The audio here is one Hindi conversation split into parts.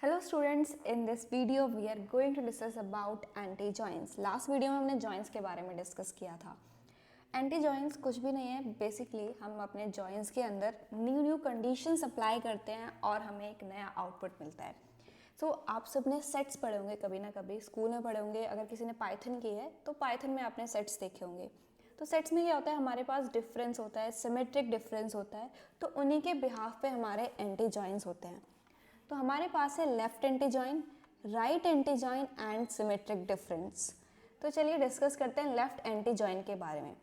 Hello students, in this video we are going to discuss about anti-joins. Last video में हमने जॉइंट्स के बारे में डिस्कस किया था. एंटी-जॉइंट्स कुछ भी नहीं है, बेसिकली हम अपने जॉइंट्स के अंदर न्यू कंडीशंस अप्लाई करते हैं और हमें एक नया आउटपुट मिलता है. सो आप सब ने सेट्स पढ़े होंगे, कभी ना कभी स्कूल में पढ़े होंगे. अगर किसी ने पाइथन की है तो पाइथन में आपने सेट्स देखे होंगे. तो सेट्स में क्या होता है, हमारे पास डिफरेंस होता है, सिमेट्रिक डिफरेंस होता है, तो उन्हीं के बिहाफ पे हमारे एंटी-जॉइंट्स होते हैं. तो हमारे पास है left anti join, right anti join and symmetric difference. तो चलिए डिस्कस करते हैं लेफ्ट एंटी जॉइन के बारे में.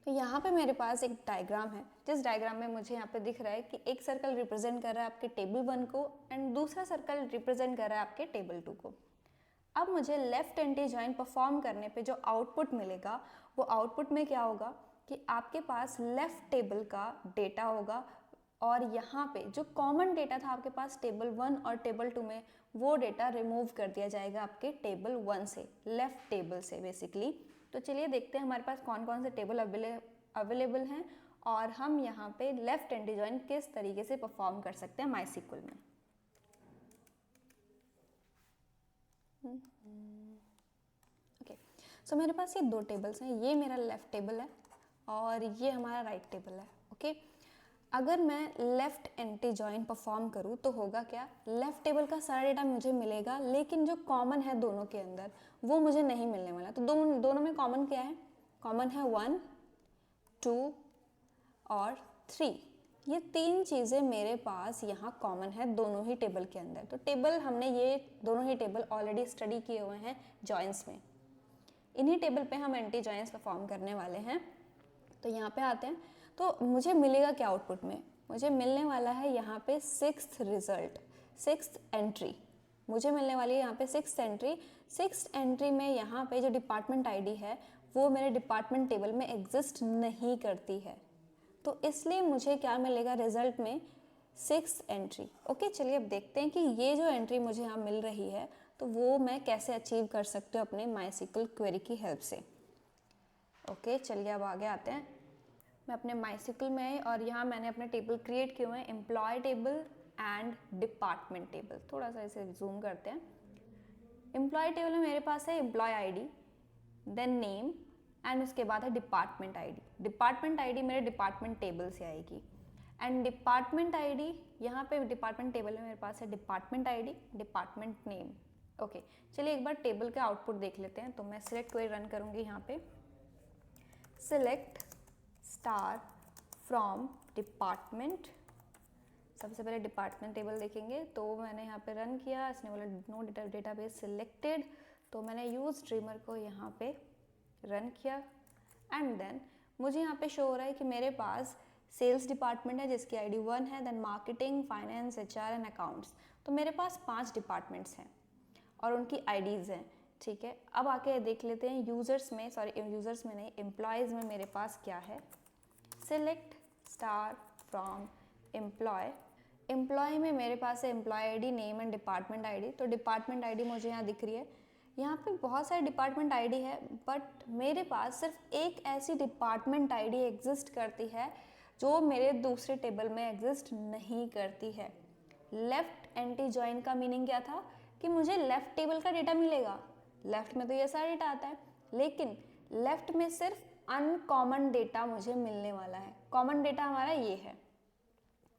तो यहाँ पे मेरे पास एक डायग्राम है, जिस डायग्राम में मुझे यहाँ पे दिख रहा है कि एक सर्कल रिप्रेजेंट कर रहा है आपके टेबल 1 को एंड दूसरा सर्कल रिप्रेजेंट कर रहा है आपके टेबल 2 को. अब मुझे लेफ्ट एंटी जॉइन परफॉर्म करने पे जो आउटपुट मिलेगा, वो आउटपुट में क्या होगा कि आपके पास लेफ्ट टेबल का डेटा होगा और यहाँ पे जो कॉमन डेटा था आपके पास टेबल 1 और टेबल 2 में, वो डेटा रिमूव कर दिया जाएगा आपके टेबल 1 से, लेफ्ट टेबल से बेसिकली. तो चलिए देखते हैं हमारे पास कौन कौन से टेबल अवेलेबल हैं और हम यहाँ पे लेफ्ट एंटी जॉइन किस तरीके से परफॉर्म कर सकते हैं माइस्क्ल में. ओके, सो मेरे पास ये दो टेबल्स हैं. ये मेरा लेफ्ट टेबल है और ये हमारा राइट टेबल है. ओके, अगर मैं लेफ्ट एंटी जॉइन परफॉर्म करूँ तो होगा क्या, लेफ्ट टेबल का सारा डेटा मुझे मिलेगा, लेकिन जो कॉमन है दोनों के अंदर वो मुझे नहीं मिलने वाला. तो दोनों में कॉमन क्या है, कॉमन है 1, 2 और 3. ये तीन चीज़ें मेरे पास यहाँ कॉमन है दोनों ही टेबल के अंदर. तो टेबल हमने ये दोनों ही टेबल ऑलरेडी स्टडी किए हुए हैं जॉइंट्स में. इन्हीं टेबल पे हम एंटी जॉइंट्स परफॉर्म करने वाले हैं. तो यहाँ पे आते हैं. तो मुझे मिलेगा क्या आउटपुट में, मुझे मिलने वाला है यहाँ पे 6th रिजल्ट, 6th एंट्री मुझे मिलने वाली है यहाँ पे 6th एंट्री. 6th एंट्री में यहाँ पे जो डिपार्टमेंट आईडी है वो मेरे डिपार्टमेंट टेबल में एग्जिस्ट नहीं करती है. तो इसलिए मुझे क्या मिलेगा रिजल्ट में, 6th एंट्री. ओके, चलिए अब देखते हैं कि ये जो एंट्री मुझे यहाँ मिल रही है तो वो मैं कैसे अचीव कर सकती हूँ अपने माइस्क्ल क्वेरी की हेल्प से. ओके, चलिए अब आगे आते हैं. मैं अपने माइस्क्ल में और यहाँ मैंने अपने टेबल क्रिएट किए हुए हैं, employee table and department table. थोड़ा सा इसे जूम करते हैं. एम्प्लॉय टेबल में मेरे पास है employee ID, then name and उसके बाद है डिपार्टमेंट आईडी. डिपार्टमेंट आईडी मेरे डिपार्टमेंट टेबल से आएगी एंड डिपार्टमेंट आईडी यहाँ पे डिपार्टमेंट टेबल में मेरे पास है department ID, department name. Okay, चलिए एक बार टेबल का आउटपुट देख लेते हैं. तो मैं सिलेक्ट क्वेरी रन करूँगी. यहाँ पे सिलेक्ट स्टार फ्रॉम डिपार्टमेंट. सबसे पहले डिपार्टमेंट टेबल देखेंगे. तो मैंने यहाँ पे रन किया, इसने बोला नो डेटाबेस सिलेक्टेड. तो मैंने यूज ड्रीमर को यहाँ पे रन किया एंड देन मुझे यहाँ पे शो हो रहा है कि मेरे पास सेल्स डिपार्टमेंट है जिसकी आईडी 1 है, then marketing, finance, HR and accounts. तो मेरे पास 5 डिपार्टमेंट्स हैं और उनकी आईडीज़ हैं. ठीक है, अब आके देख लेते हैं यूज़र्स में, यूज़र्स में नहीं, एम्प्लॉयज़ में मेरे पास क्या है. Select star from employee. Employee में मेरे पास है employee ID, name and department ID. तो डिपार्टमेंट आईडी मुझे यहाँ दिख रही है. यहाँ पे बहुत सारे डिपार्टमेंट आईडी है, बट मेरे पास सिर्फ एक ऐसी डिपार्टमेंट आईडी एग्जिस्ट करती है जो मेरे दूसरे टेबल में एग्जिस्ट नहीं करती है. लेफ्ट एंटी जॉइन का मीनिंग क्या था कि मुझे लेफ्ट टेबल का डेटा मिलेगा. लेफ्ट में तो ये सारा डेटा आता है, लेकिन लेफ्ट में सिर्फ अनकॉमन डेटा मुझे मिलने वाला है. कॉमन डेटा हमारा ये है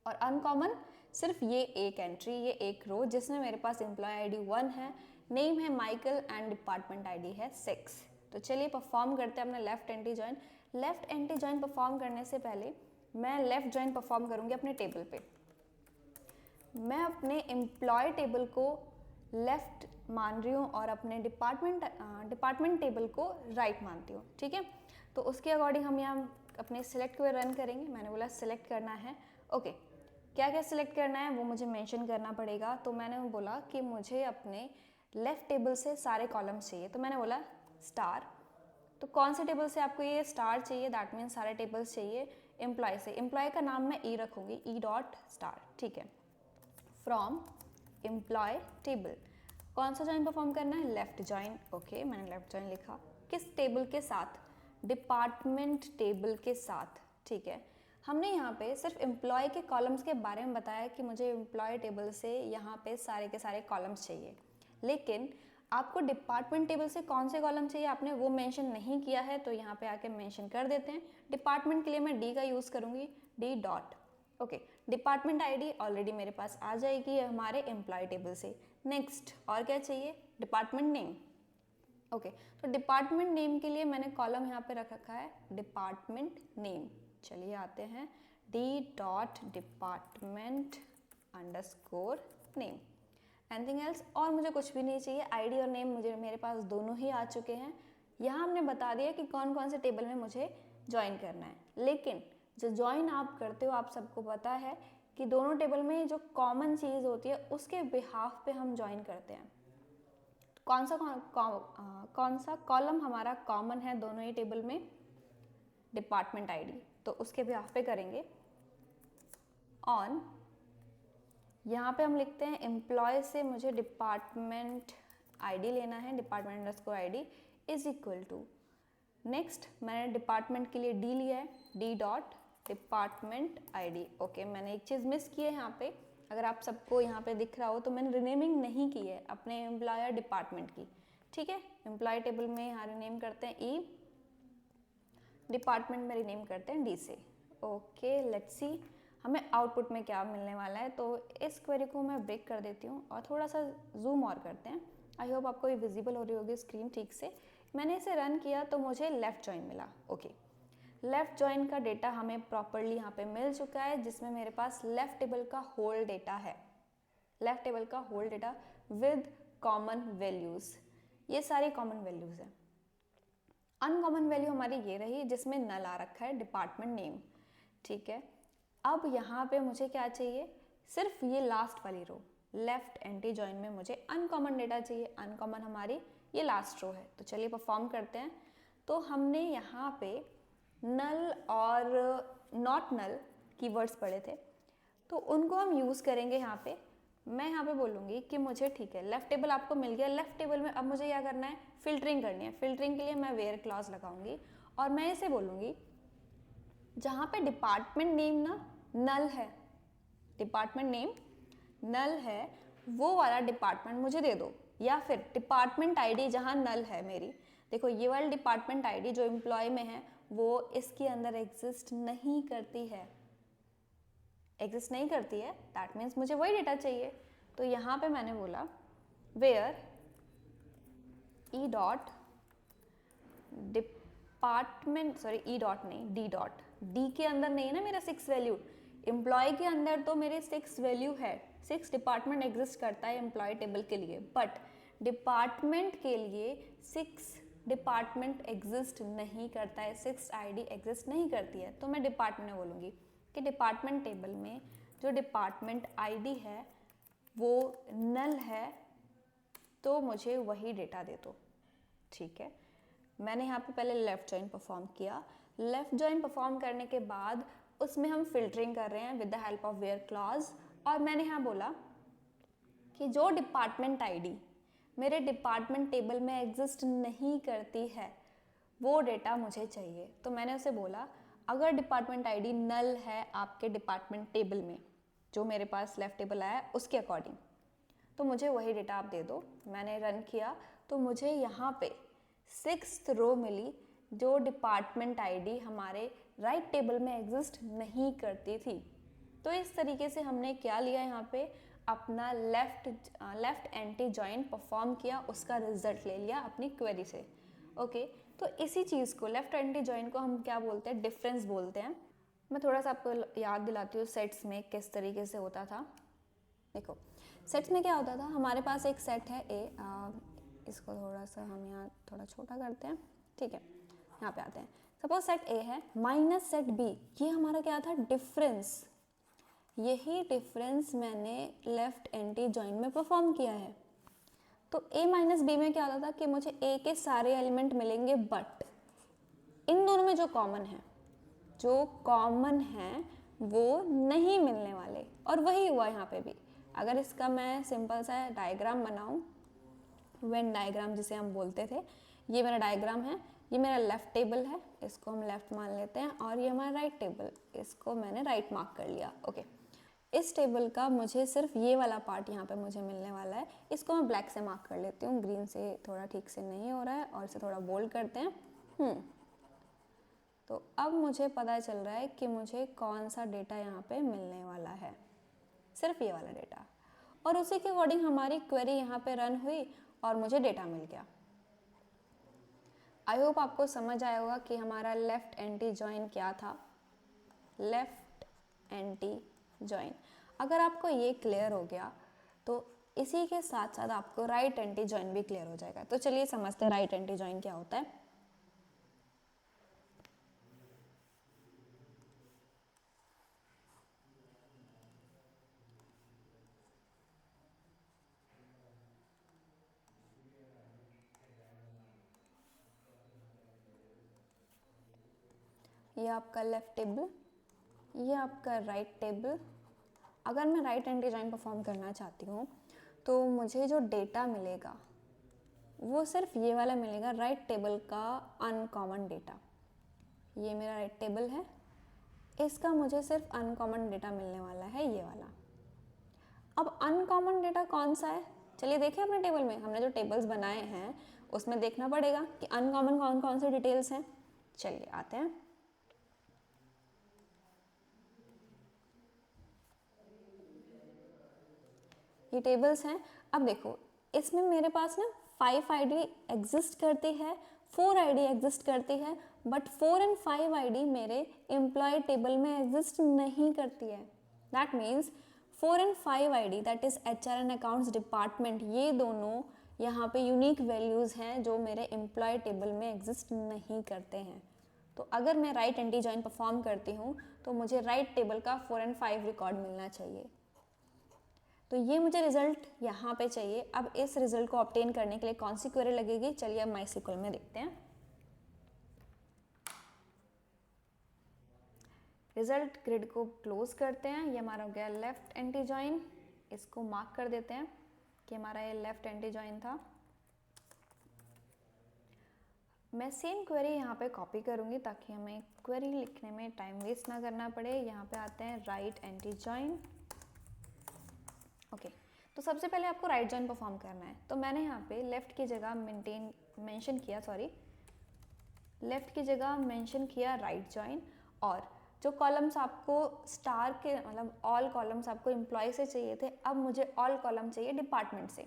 और अनकॉमन सिर्फ ये एक एंट्री, ये एक रो जिसमें मेरे पास एम्प्लॉय आईडी 1 है, नेम है माइकल एंड डिपार्टमेंट आईडी है 6. तो चलिए परफॉर्म करते हैं अपना left anti join. Left anti join perform करने से पहले मैं लेफ्ट जॉइन परफॉर्म करूँगी अपने टेबल पे. मैं अपने एम्प्लॉय टेबल को लेफ्ट मान रही हूँ और अपने डिपार्टमेंट टेबल को राइट मानती हूँ. ठीक है, तो उसके अकॉर्डिंग हम यहाँ अपने सिलेक्ट को रन करेंगे. मैंने बोला सिलेक्ट करना है. ओके, क्या क्या सिलेक्ट करना है वो मुझे मेंशन करना पड़ेगा. तो मैंने बोला कि मुझे अपने लेफ्ट टेबल से सारे कॉलम्स चाहिए. तो मैंने बोला स्टार. तो कौन से टेबल से आपको ये स्टार चाहिए, दैट मीन्स सारे टेबल्स चाहिए. एम्प्लॉय से, एम्प्लॉय का नाम मैं ई रखूँगी, ई डॉट स्टार. ठीक है, फ्रॉम एम्प्लॉय टेबल. कौन सा जॉइन परफॉर्म करना है, लेफ्ट जॉइन. ओके, मैंने लेफ्ट जॉइन लिखा. किस टेबल के साथ, डिपार्टमेंट टेबल के साथ. ठीक है, हमने यहाँ पे सिर्फ एम्प्लॉय के कॉलम्स के बारे में बताया कि मुझे एम्प्लॉय टेबल से यहाँ पे सारे के सारे कॉलम्स चाहिए, लेकिन आपको डिपार्टमेंट टेबल से कौन से कॉलम चाहिए आपने वो मेंशन नहीं किया है, तो यहाँ पे आके मेंशन कर देते हैं। डिपार्टमेंट के लिए मैं डी का यूज़ करूँगी, D dot. Okay, department ID already मेरे पास आ जाएगी हमारे एम्प्लॉय टेबल से। नेक्स्ट और क्या चाहिए, डिपार्टमेंट नेम। ओके, तो डिपार्टमेंट नेम के लिए मैंने कॉलम यहाँ पे रख रखा है डिपार्टमेंट नेम। चलिए आते हैं D dot department underscore name. Anything else, और मुझे कुछ भी नहीं चाहिए। आईडी और नेम मुझे मेरे पास दोनों ही आ चुके हैं। यहाँ हमने बता दिया कि कौन कौन से टेबल में मुझे ज्वाइन करना है, लेकिन जो ज्वाइन आप करते हो आप सबको पता है कि दोनों टेबल में जो कॉमन चीज़ होती है उसके बिहाफ पे हम ज्वाइन करते हैं। कौन सा कॉलम हमारा कॉमन है दोनों ही टेबल में, डिपार्टमेंट आईडी, तो उसके बिहाफ पे करेंगे ऑन। यहाँ पे हम लिखते हैं एम्प्लॉय से मुझे डिपार्टमेंट आईडी लेना है, department underscore ID is equal to. Next मैंने डिपार्टमेंट के लिए डी लिया है, D dot department ID. Okay, मैंने एक चीज़ मिस की है यहाँ पे, अगर आप सबको यहाँ पे दिख रहा हो तो मैंने रिनेमिंग नहीं की है अपने एम्प्लॉयर डिपार्टमेंट की। ठीक है, एम्प्लॉय टेबल में यहाँ रिनेम करते हैं ई, डिपार्टमेंट में रिनेम करते हैं डी से। ओके, लेट्स सी हमें आउटपुट में क्या मिलने वाला है। तो इस क्वेरी को मैं ब्रेक कर देती हूँ और थोड़ा सा जूम और करते हैं। आई होप आपको ये विजिबल हो रही होगी स्क्रीन ठीक से। मैंने इसे रन किया तो मुझे लेफ़्ट जॉइन मिला। ओके, लेफ़्ट जॉइन का डेटा हमें प्रॉपरली यहाँ पे मिल चुका है, जिसमें मेरे पास लेफ़्ट टेबल का होल डेटा है, लेफ़्ट टेबल का whole data with common values. ये सारी कॉमन वैल्यूज़ हैं। अनकॉमन वैल्यू हमारी ये रही जिसमें नल आ रखा है डिपार्टमेंट नेम। ठीक है, अब यहाँ पे मुझे क्या चाहिए, सिर्फ ये लास्ट वाली रो लेफ्ट एंटी जॉइन में मुझे अनकॉमन डेटा चाहिए। अनकॉमन हमारी ये लास्ट रो है, तो चलिए परफॉर्म करते हैं। तो हमने यहाँ पे नल और नॉट नल कीवर्ड्स पढ़े थे, तो उनको हम यूज़ करेंगे यहाँ पे। मैं यहाँ पे बोलूँगी कि मुझे ठीक है लेफ़्ट टेबल आपको मिल गया, लेफ़्ट टेबल में अब मुझे क्या करना है, फ़िल्टरिंग करनी है। फ़िल्टरिंग के लिए मैं वेयर क्लॉज लगाऊंगी और मैं इसे बोलूँगी जहाँ पे डिपार्टमेंट नेम ना नल है, डिपार्टमेंट नेम नल है, वो वाला डिपार्टमेंट मुझे दे दो, या फिर डिपार्टमेंट आईडी जहाँ नल है मेरी। देखो ये वाली डिपार्टमेंट आईडी जो एम्प्लॉय में है वो इसके अंदर एग्जिस्ट नहीं करती है, एग्जिस्ट नहीं करती है, दैट मीन्स मुझे वही डेटा चाहिए। तो यहाँ पे मैंने बोला where E dot department, sorry E dot नहीं डी डॉट, डी के अंदर नहीं है ना मेरा 6 वैल्यू, एम्प्लॉय के अंदर तो मेरे 6 वैल्यू है, 6 डिपार्टमेंट एग्जिस्ट करता है एम्प्लॉय टेबल के लिए, बट डिपार्टमेंट के लिए 6 डिपार्टमेंट एग्जिस्ट नहीं करता है, 6 आईडी एग्जिस्ट नहीं करती है। तो मैं डिपार्टमेंट में बोलूँगी कि डिपार्टमेंट टेबल में जो डिपार्टमेंट आईडी है वो नल है, तो मुझे वही डेटा दे दो। ठीक है, मैंने यहाँ पे पहले लेफ़्ट जॉइन परफॉर्म किया। लेफ़्ट जॉइन परफॉर्म करने के बाद उसमें हम फिल्टरिंग कर रहे हैं with the help of where clause, और मैंने यहाँ बोला कि जो डिपार्टमेंट आईडी मेरे डिपार्टमेंट टेबल में एग्जिस्ट नहीं करती है वो डेटा मुझे चाहिए। तो मैंने उसे बोला अगर डिपार्टमेंट आईडी नल है आपके डिपार्टमेंट टेबल में, जो मेरे पास लेफ़्ट टेबल आया उसके अकॉर्डिंग, तो मुझे वही डेटा आप दे दो। मैंने रन किया तो मुझे यहाँ पे 6th रो मिली जो डिपार्टमेंट आईडी हमारे राइट टेबल में एग्जिस्ट नहीं करती थी। तो इस तरीके से हमने क्या लिया यहाँ पे, अपना लेफ़्ट एंटी जॉइन परफॉर्म किया, उसका रिजल्ट ले लिया अपनी क्वेरी से। ओके, तो इसी चीज़ को लेफ़्ट एंटी जॉइन को हम क्या बोलते हैं, डिफरेंस बोलते हैं। मैं थोड़ा सा आपको याद दिलाती हूँ सेट्स में किस तरीके से होता था। देखो सेट्स में क्या होता था, हमारे पास एक सेट है ए, इसको थोड़ा सा हम यहाँ थोड़ा छोटा करते हैं। ठीक है, यहाँ पे आते हैं। सपोज सेट ए है माइनस सेट बी, ये हमारा क्या था, डिफरेंस। यही डिफरेंस मैंने लेफ़्ट एंटी जॉइन में परफॉर्म किया है। तो ए माइनस बी में क्या होता था कि मुझे ए के सारे एलिमेंट मिलेंगे, बट इन दोनों में जो कॉमन है वो नहीं मिलने वाले, और वही हुआ यहाँ पे भी। अगर इसका मैं सिंपल सा डायग्राम बनाऊँ, वेन डायग्राम जिसे हम बोलते थे, ये मेरा डायग्राम है। ये मेरा लेफ़्ट टेबल है, इसको हम लेफ़्ट मान लेते हैं, और ये हमारा राइट टेबल, इसको मैंने राइट मार्क कर लिया। ओके, इस टेबल का मुझे सिर्फ ये वाला पार्ट यहाँ पे मुझे मिलने वाला है, इसको मैं ब्लैक से मार्क कर लेती हूँ, ग्रीन से थोड़ा ठीक से नहीं हो रहा है, और इसे थोड़ा बोल्ड करते हैं। तो अब मुझे पता चल रहा है कि मुझे कौन सा डेटा यहाँ पे मिलने वाला है, सिर्फ ये वाला डेटा, और उसी के अकॉर्डिंग हमारी क्वेरी यहाँ पे रन हुई और मुझे डेटा मिल गया। आई होप आपको समझ आया होगा कि हमारा लेफ्ट एंटी जॉइन क्या था, लेफ्ट एंटी जॉइन। अगर आपको ये क्लियर हो गया तो इसी के साथ साथ आपको राइट एंटी जॉइन भी क्लियर हो जाएगा। तो चलिए समझते हैं राइट एंटी जॉइन क्या होता है। ये आपका लेफ्ट टेबल, ये आपका राइट टेबल। अगर मैं राइट एंटी जॉइन परफॉर्म करना चाहती हूँ तो मुझे जो डेटा मिलेगा वो सिर्फ ये वाला मिलेगा, राइट टेबल का अनकॉमन डेटा। ये मेरा राइट टेबल है, इसका मुझे सिर्फ अनकॉमन डेटा मिलने वाला है, ये वाला। अब अनकॉमन डेटा कौन सा है, चलिए देखें अपने टेबल में। हमने जो टेबल्स बनाए हैं उसमें देखना पड़ेगा कि अनकॉमन कौन कौन से डिटेल्स हैं। चलिए आते हैं। ये टेबल्स हैं। अब देखो इसमें मेरे पास ना 5 आईडी एग्जिस्ट करती है, 4 आईडी एग्जिस्ट करती है, बट 4 एंड 5 आईडी मेरे एम्प्लॉय टेबल में एग्जिस्ट नहीं करती है। That means 4 and 5 ID, that is HR and accounts department, ये दोनों यहाँ पे यूनिक वैल्यूज़ हैं जो मेरे एम्प्लॉय टेबल में एग्जिस्ट नहीं करते हैं। तो अगर मैं राइट एंटी जॉइन परफॉर्म करती हूँ तो मुझे राइट टेबल का 4 एंड 5 रिकॉर्ड मिलना चाहिए। तो ये मुझे रिजल्ट यहाँ पे चाहिए। अब इस रिजल्ट को ऑब्टेन करने के लिए कौन सी क्वेरी लगेगी, चलिए अब माइस्क्ल में देखते हैं। रिजल्ट ग्रिड को क्लोज करते हैं। ये हमारा हो गया लेफ्ट एंटी जॉइन, इसको मार्क कर देते हैं कि हमारा ये लेफ्ट एंटी जॉइन था। मैं सेम क्वेरी यहाँ पे कॉपी करूँगी ताकि हमें क्वेरी लिखने में टाइम वेस्ट ना करना पड़े। यहाँ पे आते हैं राइट एंटी जॉइन। ओके, तो सबसे पहले आपको राइट जॉइन परफॉर्म करना है। तो मैंने यहाँ पे लेफ़्ट की जगह लेफ़्ट की जगह मेंशन किया राइट जॉइन, और जो कॉलम्स आपको स्टार के मतलब ऑल कॉलम्स आपको एम्प्लॉय से चाहिए थे, अब मुझे ऑल कॉलम चाहिए डिपार्टमेंट से।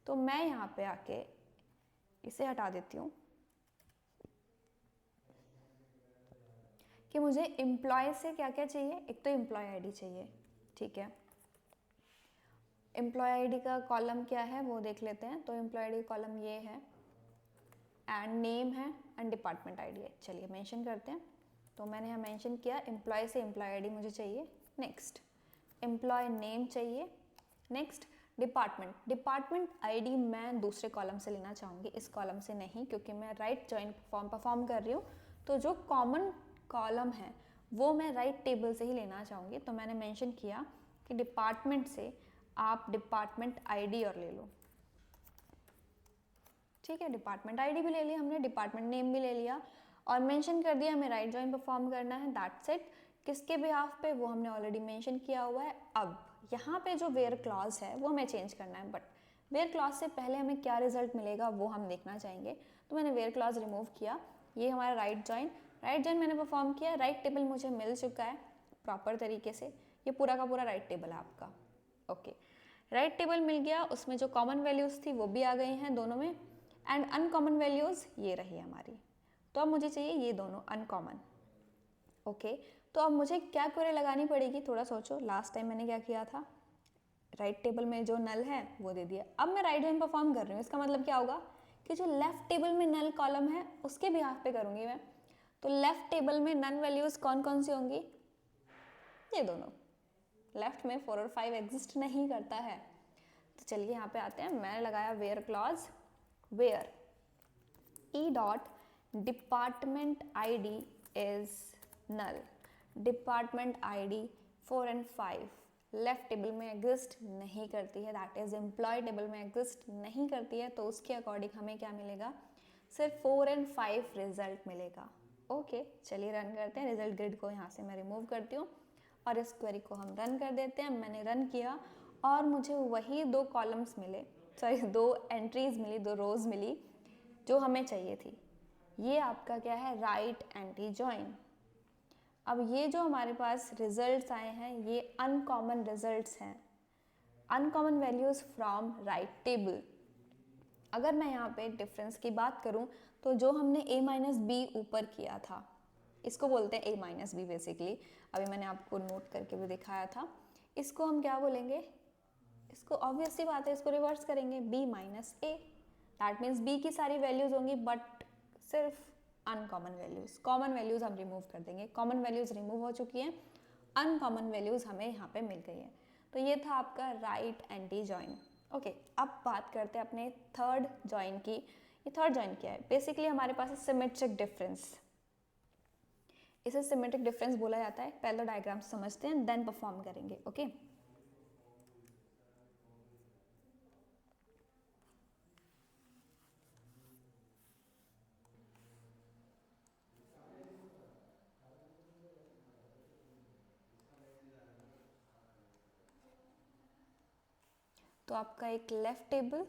तो मैं यहाँ पे आके इसे हटा देती हूँ कि मुझे एम्प्लॉय से क्या क्या चाहिए। एक तो एम्प्लॉय आईडी चाहिए, ठीक है। एम्प्लॉय आईडी का कॉलम क्या है वो देख लेते हैं। तो एम्प्लॉय आईडी कॉलम ये है, एंड नेम है, एंड डिपार्टमेंट आईडी है। चलिए मेंशन करते हैं। तो मैंने यहाँ मेंशन किया एम्प्लॉय से एम्प्लॉय आईडी मुझे चाहिए। नेक्स्ट एम्प्लॉय नेम चाहिए। नेक्स्ट डिपार्टमेंट आईडी मैं दूसरे कॉलम से लेना चाहूँगी, इस कॉलम से नहीं, क्योंकि मैं राइट जॉइन परफॉर्म कर रही हूँ। तो जो कॉमन कॉलम है वो मैं राइट टेबल से ही लेना चाहूँगी। तो मैंने मेंशन किया कि डिपार्टमेंट से आप डिपार्टमेंट आईडी और ले लो, ठीक है। डिपार्टमेंट आईडी भी ले लिया हमने, डिपार्टमेंट नेम भी ले लिया, और मेंशन कर दिया हमें राइट जॉइन परफॉर्म करना है। That's it. किसके बिहाफ पे, वो हमने ऑलरेडी मेंशन किया हुआ है। अब यहाँ पे जो वेयर क्लॉज है वो हमें चेंज करना है, बट वेयर क्लॉज से पहले हमें क्या रिजल्ट मिलेगा वो हम देखना चाहेंगे। तो मैंने वेयर क्लॉज रिमूव किया। ये हमारा राइट जॉइन मैंने परफॉर्म किया। राइट टेबल मुझे मिल चुका है प्रॉपर तरीके से। ये पूरा का पूरा राइट टेबल है आपका। ओके, राइट टेबल मिल गया, उसमें जो कॉमन वैल्यूज़ थी वो भी आ गई हैं दोनों में, एंड अनकॉमन वैल्यूज़ ये रही हमारी। तो अब मुझे चाहिए ये दोनों अनकॉमन। ओके, तो अब मुझे क्या क्वेरी लगानी पड़ेगी, थोड़ा सोचो। लास्ट टाइम मैंने क्या किया था, राइट टेबल में जो नल है वो दे दिया। अब मैं राइट जॉइन परफॉर्म कर रही हूँ, इसका मतलब क्या होगा कि जो लेफ्ट टेबल में नल कॉलम है उसके बिहाफ पे करूँगी मैं। तो लेफ्ट टेबल में नन वैल्यूज़ कौन कौन सी होंगी, ये दोनों। लेफ्ट में 4 और 5 एग्जिस्ट नहीं करता है। तो चलिए यहाँ पे आते हैं। मैंने लगाया where clause, where E dot department ID is null. Department ID 4 and 5 left table में एग्जिस्ट नहीं करती है, दैट इज एम्प्लॉय टेबल में एग्जिस्ट नहीं करती है। तो उसके अकॉर्डिंग हमें क्या मिलेगा, सिर्फ 4 और 5 रिजल्ट मिलेगा। ओके चलिए रन करते हैं। रिजल्ट ग्रिड को यहाँ से मैं रिमूव करती हूँ और इस क्वेरी को हम रन कर देते हैं। मैंने रन किया और मुझे वही 2 कॉलम्स मिले, सॉरी 2 एंट्रीज मिली, 2 रोज मिली जो हमें चाहिए थी। ये आपका क्या है, राइट एंटी जॉइन। अब ये जो हमारे पास रिजल्ट्स आए हैं ये अनकॉमन रिजल्ट्स हैं, uncommon values from right table. अगर मैं यहाँ पे डिफरेंस की बात करूँ तो जो हमने a माइनस बी ऊपर किया था, इसको बोलते हैं a माइनस बी बेसिकली, अभी मैंने आपको नोट करके भी दिखाया था। इसको हम क्या बोलेंगे, इसको ऑब्वियस सी बात है, इसको रिवर्स करेंगे b minus A. That means b की सारी वैल्यूज होंगी बट सिर्फ अनकॉमन वैल्यूज, कॉमन वैल्यूज हम रिमूव कर देंगे। कॉमन वैल्यूज रिमूव हो चुकी हैं, अनकॉमन वैल्यूज हमें यहाँ पे मिल गई है। तो ये था आपका राइट एंटी जॉइन। ओके अब बात करते हैं अपने थर्ड जॉइन की। ये थर्ड जॉइन क्या है, बेसिकली हमारे पास है सिमेट्रिक डिफरेंस। इसे सिमेट्रिक डिफरेंस बोला जाता है। पहले तो डायग्राम समझते हैं देन परफॉर्म करेंगे। ओके तो आपका एक लेफ्ट टेबल,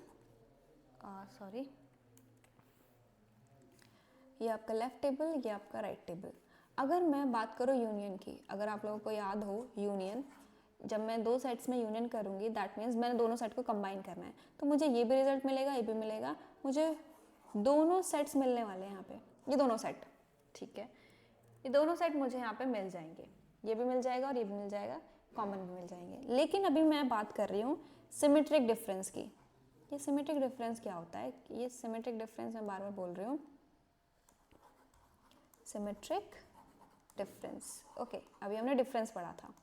सॉरी ये आपका लेफ्ट टेबल, ये आपका राइट टेबल। अगर मैं बात करूँ यूनियन की, अगर आप लोगों को याद हो यूनियन, जब मैं 2 सेट्स में यूनियन करूँगी दैट मीन्स मैंने दोनों सेट को कंबाइन करना है, तो मुझे ये भी रिजल्ट मिलेगा, ये भी मिलेगा, मुझे दोनों सेट्स मिलने वाले हैं यहाँ पे, ये दोनों सेट, ठीक है, ये दोनों सेट मुझे यहाँ पे मिल जाएंगे, ये भी मिल जाएगा और ये भी मिल जाएगा, कॉमन भी मिल जाएंगे। लेकिन अभी मैं बात कर रही हूँ सिमेट्रिक डिफरेंस की। ये सिमेट्रिक डिफरेंस क्या होता है, ये सिमेट्रिक डिफरेंस मैं बार बार बोल रही हूँ, सिमेट्रिक डिफरेंस। ओके अभी हमने डिफरेंस पढ़ा था,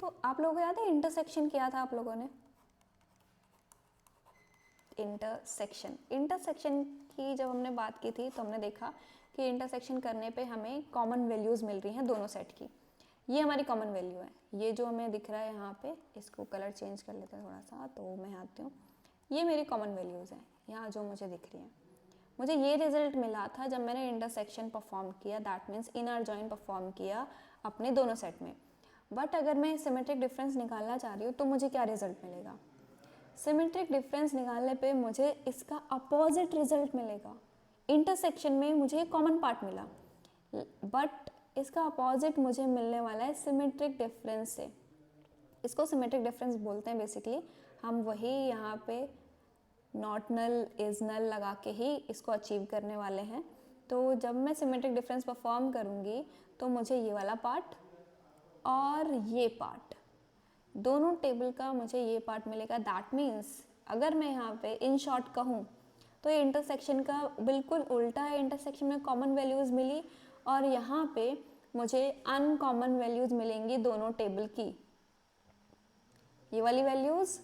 तो आप लोगों को याद है इंटरसेक्शन किया था आप लोगों ने, इंटरसेक्शन। इंटरसेक्शन की जब हमने बात की थी तो हमने देखा कि इंटरसेक्शन करने पे हमें कॉमन वैल्यूज़ मिल रही हैं दोनों सेट की। ये हमारी कॉमन वैल्यू है, ये जो हमें दिख रहा है यहाँ पे, इसको कलर चेंज कर लेते हैं थोड़ा सा, तो मैं आती हूँ, ये मेरी कॉमन वैल्यूज़ हैं यहाँ जो मुझे दिख रही हैं। मुझे ये रिजल्ट मिला था जब मैंने इंटरसेक्शन परफॉर्म किया, that means inner join perform किया अपने दोनों सेट में। बट अगर मैं सिमेट्रिक डिफरेंस निकालना चाह रही हूँ तो मुझे क्या रिजल्ट मिलेगा, सिमेट्रिक डिफरेंस निकालने पे मुझे इसका अपोजिट रिजल्ट मिलेगा। इंटरसेक्शन में मुझे कॉमन पार्ट मिला बट इसका अपोजिट मुझे मिलने वाला है सिमेट्रिक डिफरेंस से। इसको सिमेट्रिक डिफरेंस बोलते हैं बेसिकली। हम वही यहाँ पे नॉट नल इज नल लगा के ही इसको अचीव करने वाले हैं। तो जब मैं सिमेट्रिक डिफरेंस परफॉर्म करूँगी तो मुझे ये वाला पार्ट और ये पार्ट, दोनों टेबल का मुझे ये पार्ट मिलेगा। दैट मीन्स अगर मैं यहाँ पे इन शॉर्ट कहूँ तो ये इंटरसेक्शन का बिल्कुल उल्टा है। इंटरसेक्शन में कॉमन वैल्यूज़ मिली और यहाँ पे मुझे अनकॉमन वैल्यूज़ मिलेंगी दोनों टेबल की। ये वाली वैल्यूज़,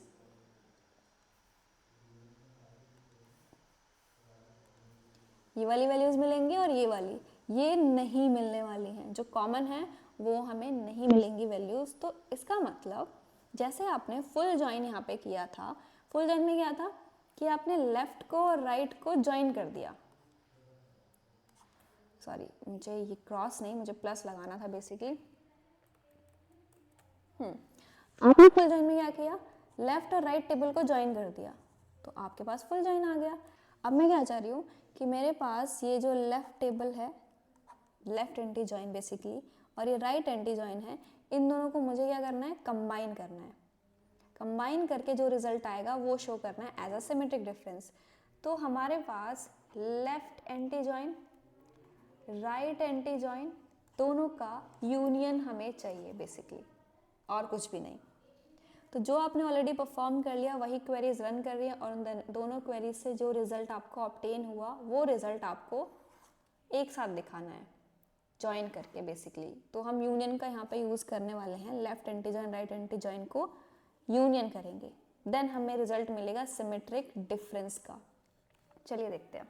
ये वाली वैल्यूज़ मिलेंगी और ये नहीं मिलने वाली हैं। जो कॉमन है वो हमें नहीं मिलेंगी वैल्यूज़। तो इसका मतलब जैसे आपने फुल जॉइन यहाँ पे किया था, फुल जॉइन में क्या था कि आपने लेफ्ट को और राइट को जॉइन कर दिया। सॉरी मुझे ये क्रॉस नहीं, मुझे प्लस लगाना था बेसिकली। आपने फुल जॉइन में क्या किया, लेफ्ट और राइट टेबल को जॉइन कर दिया, तो आपके पास फुल जॉइन आ गया। अब मैं क्या चाह रही हूँ कि मेरे पास ये जो लेफ्ट टेबल है, लेफ्ट एंटी जॉइन बेसिकली, और ये राइट एंटी जॉइन है, इन दोनों को मुझे क्या करना है, कंबाइन करना है। कंबाइन करके जो रिजल्ट आएगा वो शो करना है एज अ सिमेट्रिक डिफरेंस। तो हमारे पास left anti join, right anti join, दोनों का यूनियन हमें चाहिए बेसिकली, और कुछ भी नहीं। तो जो आपने ऑलरेडी परफॉर्म कर लिया वही क्वेरीज रन कर रही है और उन दोनों क्वेरीज से जो रिजल्ट आपको ऑब्टेन हुआ वो रिजल्ट आपको एक साथ दिखाना है जॉइन करके बेसिकली। तो हम यूनियन का यहाँ पे यूज़ करने वाले हैं, left anti join right anti join को यूनियन करेंगे, देन हमें रिजल्ट मिलेगा सिमेट्रिक डिफरेंस का। चलिए देखते हैं।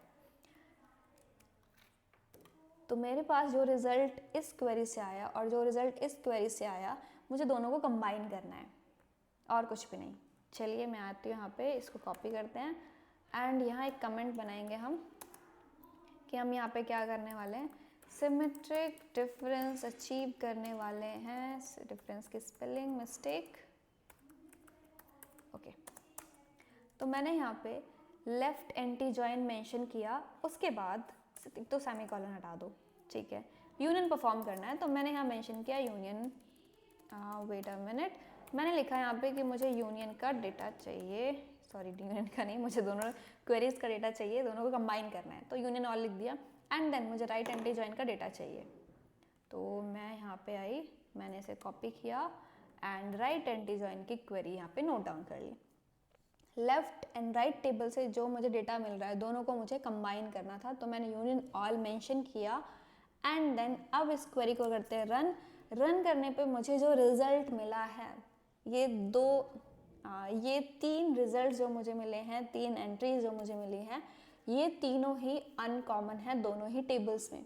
तो मेरे पास जो रिजल्ट इस क्वेरी से आया और जो रिजल्ट इस क्वेरी से आया, मुझे दोनों को कंबाइन करना है और कुछ भी नहीं। चलिए मैं आती हूँ यहाँ पे, इसको कॉपी करते हैं एंड यहाँ एक कमेंट बनाएंगे हम, कि हम यहाँ पे क्या करने वाले हैं, सिमेट्रिक डिफरेंस अचीव करने वाले हैं। डिफरेंस की स्पेलिंग मिस्टेक, ओके। तो मैंने यहाँ पे लेफ्ट एंटी जॉइन मेंशन किया, उसके बाद तो सेमीकोलन हटा दो, ठीक है। यूनियन परफॉर्म करना है, तो मैंने यहाँ मेंशन किया यूनियन, वेट अ मिनट, मैंने लिखा यहाँ पे कि मुझे यूनियन का डेटा चाहिए, सॉरी यूनियन का नहीं, मुझे दोनों क्वेरीज का डेटा चाहिए, दोनों को कंबाइन करना है, तो यूनियन ऑल लिख दिया। एंड देन मुझे राइट एंटी जॉइन का डेटा चाहिए, तो मैं यहाँ पे आई, मैंने इसे कॉपी किया एंड राइट एंटी जॉइन की क्वेरी यहाँ पे नोट डाउन कर ली। लेफ्ट एंड राइट टेबल से जो मुझे डेटा मिल रहा है दोनों को मुझे कंबाइन करना था, तो मैंने यूनियन ऑल मेंशन किया एंड देन अब इस क्वेरी को करते हैं रन। रन करने पे मुझे जो रिजल्ट मिला है, ये तीन रिजल्ट जो मुझे मिले हैं, तीन एंट्रीज जो मुझे मिली हैं, ये तीनों ही अनकॉमन है दोनों ही टेबल्स में।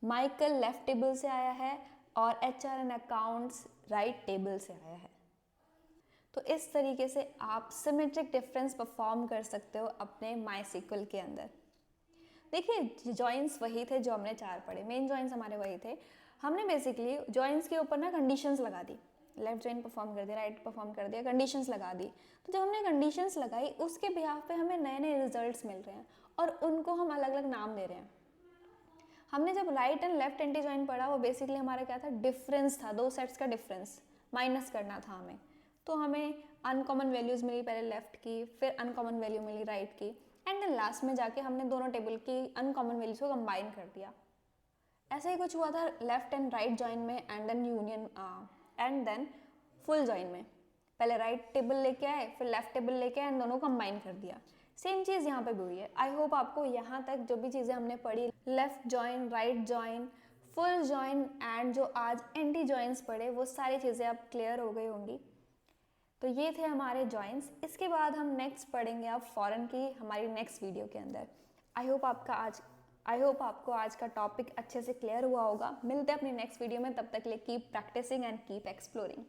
माइकल लेफ्ट टेबल से आया है और HR and accounts right table से आया है। तो इस तरीके से आप सिमेट्रिक डिफरेंस परफॉर्म कर सकते हो अपने माईसीक्वल के अंदर। देखिए जॉइंस वही थे जो हमने 4 पढ़े, मेन जॉइंस हमारे वही थे। हमने बेसिकली जॉइंस के ऊपर ना कंडीशंस लगा दी, लेफ्ट जॉइन परफॉर्म कर दिया, राइट परफॉर्म कर दिया, कंडीशंस लगा दी। तो जब हमने कंडीशंस लगाई उसके बिहाफ पे हमें नए नए रिजल्ट्स मिल रहे हैं और उनको हम अलग अलग नाम दे रहे हैं। हमने जब right and left anti join पढ़ा, वो बेसिकली हमारा क्या था, डिफरेंस था, दो सेट्स का डिफरेंस माइनस करना था हमें। तो हमें अनकॉमन वैल्यूज़ मिली पहले लेफ्ट की, फिर अनकॉमन वैल्यू मिली राइट की, एंड देन लास्ट में जाके हमने दोनों टेबल की अनकॉमन वैल्यूज को कंबाइन कर दिया। ऐसा ही कुछ हुआ था लेफ्ट एंड राइट जॉइन में and then union and then full join में। पहले राइट टेबल लेके आए, फिर लेफ्ट टेबल लेके आए एंड दोनों कंबाइन कर दिया। सेम चीज़ यहाँ पे भी हुई है। आई होप आपको यहाँ तक जो भी चीज़ें हमने पढ़ी, left join, right join, full join and जो आज एंटी जॉइंस पढ़े, वो सारी चीज़ें अब क्लियर हो गई होंगी। तो ये थे हमारे जॉइंस। इसके बाद हम नेक्स्ट पढ़ेंगे अब फॉरेन की हमारी नेक्स्ट वीडियो के अंदर। आई होप आपको आज का टॉपिक अच्छे से क्लियर हुआ होगा। मिलते हैं अपनी नेक्स्ट वीडियो में, तब तक के लिए keep practising and keep exploring.